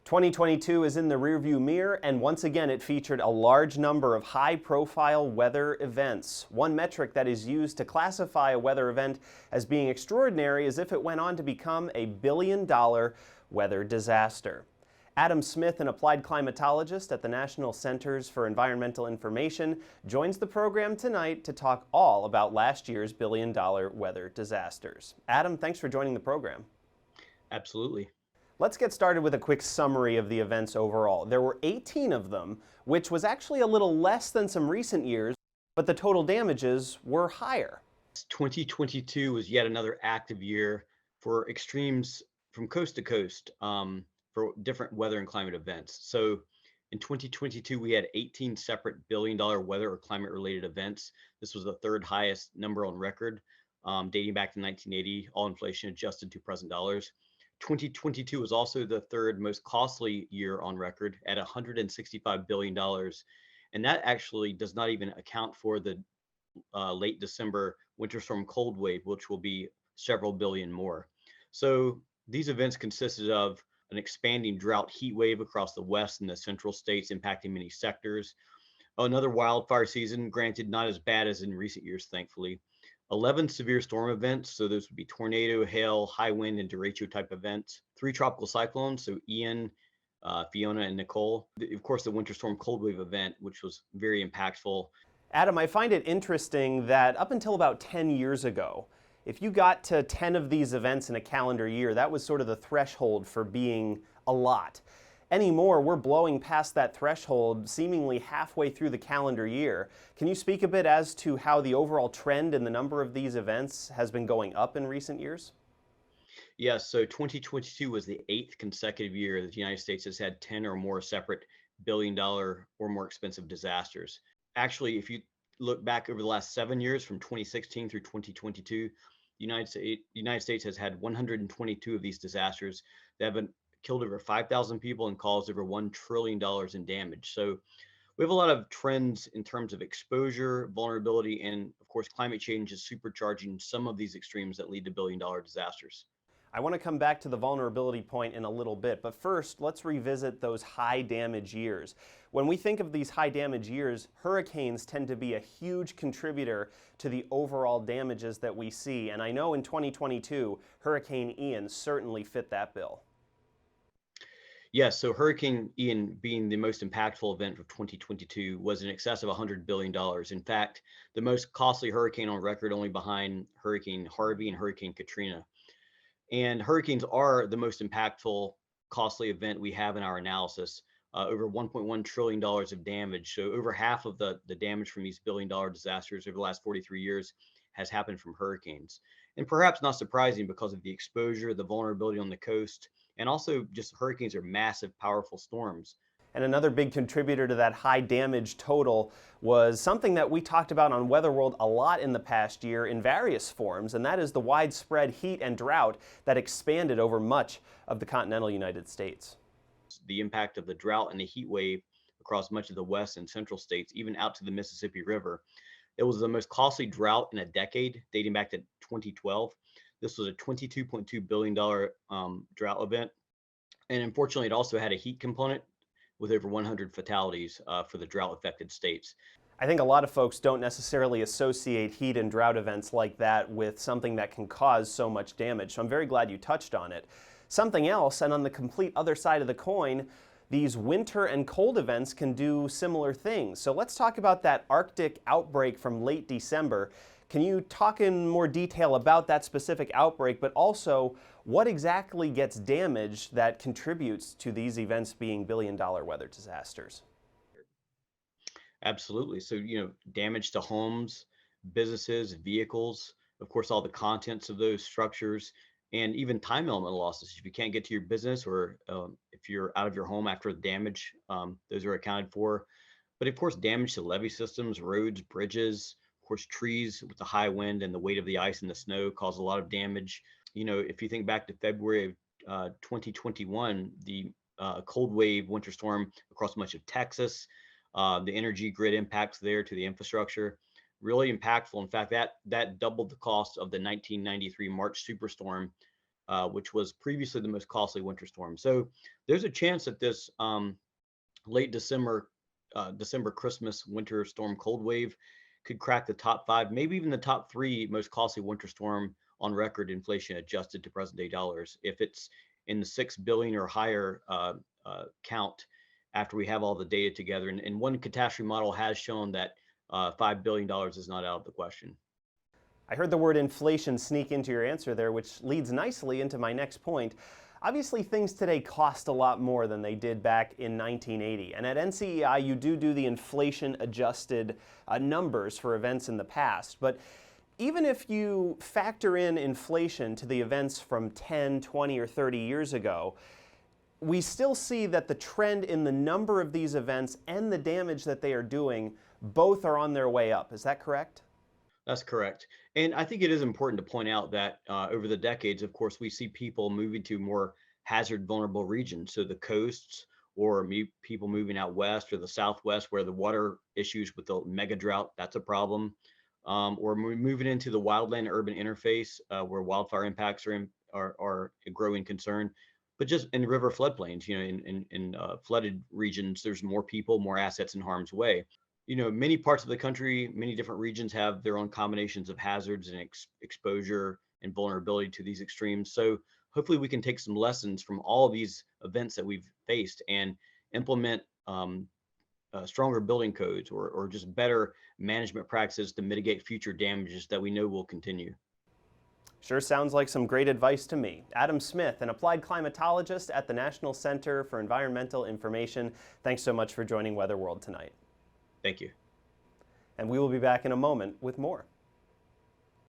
2022 is in the rearview mirror, and once again it featured a large number of high-profile weather events. One metric that is used to classify a weather event as being extraordinary is if it went on to become a billion-dollar weather disaster. Adam Smith, an applied climatologist at the National Centers for Environmental Information, joins the program tonight to talk all about last year's billion-dollar weather disasters. Adam, thanks for joining the program. Absolutely. Let's get started with a quick summary of the events overall. There were 18 of them, which was actually a little less than some recent years, but the total damages were higher. 2022 was yet another active year for extremes from coast to coast for different weather and climate events. So in 2022, we had 18 separate billion-dollar weather or climate-related events. This was the third highest number on record, dating back to 1980, all inflation adjusted to present dollars. 2022 was also the third most costly year on record at $165 billion. And that actually does not even account for the late December winter storm cold wave, which will be several billion more. So these events consisted of an expanding drought heat wave across the west and the central states, impacting many sectors. Another wildfire season, granted not as bad as in recent years, thankfully. 11 severe storm events, so those would be tornado, hail, high wind, and derecho type events. 3 tropical cyclones, so Ian, Fiona, and Nicole. Of course, the winter storm cold wave event, which was very impactful. Adam, I find it interesting that up until about 10 years ago, if you got to 10 of these events in a calendar year, that was sort of the threshold for being a lot. Anymore, we're blowing past that threshold seemingly halfway through the calendar year. Can you speak a bit as to how the overall trend in the number of these events has been going up in recent years? Yes, so 2022 was the 8th consecutive year that the United States has had 10 or more separate billion-dollar or more expensive disasters. Actually, if you look back over the last 7 years, from 2016 through 2022, the United States has had 122 of these disasters that have killed over 5,000 people and caused over $1 trillion in damage. So we have a lot of trends in terms of exposure, vulnerability, and of course, climate change is supercharging some of these extremes that lead to billion-dollar disasters. I want to come back to the vulnerability point in a little bit, but first, let's revisit those high damage years. When we think of these high damage years, hurricanes tend to be a huge contributor to the overall damages that we see, and I know in 2022, Hurricane Ian certainly fit that bill. Yes, so Hurricane Ian being the most impactful event of 2022 was in excess of $100 billion. In fact, the most costly hurricane on record, only behind Hurricane Harvey and Hurricane Katrina. And hurricanes are the most impactful, costly event we have in our analysis. Over $1.1 trillion of damage. So over half of the damage from these billion-dollar disasters over the last 43 years has happened from hurricanes. And perhaps not surprising because of the exposure, the vulnerability on the coast, and also just hurricanes are massive, powerful storms. And another big contributor to that high damage total was something that we talked about on Weather World a lot in the past year in various forms, and that is the widespread heat and drought that expanded over much of the continental United States. The impact of the drought and the heat wave across much of the west and central states, even out to the Mississippi River. It was the most costly drought in a decade, dating back to 2012. This was a $22.2 billion drought event. And unfortunately, it also had a heat component with over 100 fatalities for the drought affected states. I think a lot of folks don't necessarily associate heat and drought events like that with something that can cause so much damage, so I'm very glad you touched on it. Something else, and on the complete other side of the coin, these winter and cold events can do similar things. So let's talk about that Arctic outbreak from late December. Can you talk in more detail about that specific outbreak, but also what exactly gets damaged that contributes to these events being billion-dollar weather disasters? Absolutely. So, damage to homes, businesses, vehicles, of course, all the contents of those structures, and even time element losses. If you can't get to your business or if you're out of your home after the damage, those are accounted for. But of course, damage to levee systems, roads, bridges, of course, trees with the high wind and the weight of the ice and the snow cause a lot of damage. If you think back to February of 2021, the cold wave winter storm across much of Texas, the energy grid impacts there to the infrastructure, really impactful. In fact, that doubled the cost of the 1993 March superstorm which was previously the most costly winter storm. So there's a chance that this late December Christmas winter storm cold wave could crack the top five, maybe even the top three most costly winter storm on record, inflation adjusted to present day dollars. If it's in the 6 billion or higher count after we have all the data together. And one catastrophe model has shown that $5 billion is not out of the question. I heard the word inflation sneak into your answer there, which leads nicely into my next point. Obviously, things today cost a lot more than they did back in 1980. And at NCEI, you do the inflation-adjusted numbers for events in the past. But even if you factor in inflation to the events from 10, 20, or 30 years ago, we still see that the trend in the number of these events and the damage that they are doing, both are on their way up. Is that correct? That's correct. And I think it is important to point out that over the decades, of course, we see people moving to more hazard vulnerable regions. So the coasts or people moving out west or the southwest where the water issues with the mega drought, that's a problem. Or moving into the wildland urban interface where wildfire impacts are a growing concern. But just in river floodplains, in flooded regions, there's more people, more assets in harm's way. Many parts of the country, many different regions have their own combinations of hazards and exposure and vulnerability to these extremes. So hopefully we can take some lessons from all of these events that we've faced and implement stronger building codes or just better management practices to mitigate future damages that we know will continue. Sure sounds like some great advice to me. Adam Smith, an applied climatologist at the National Center for Environmental Information. Thanks so much for joining Weather World tonight. Thank you. And we will be back in a moment with more.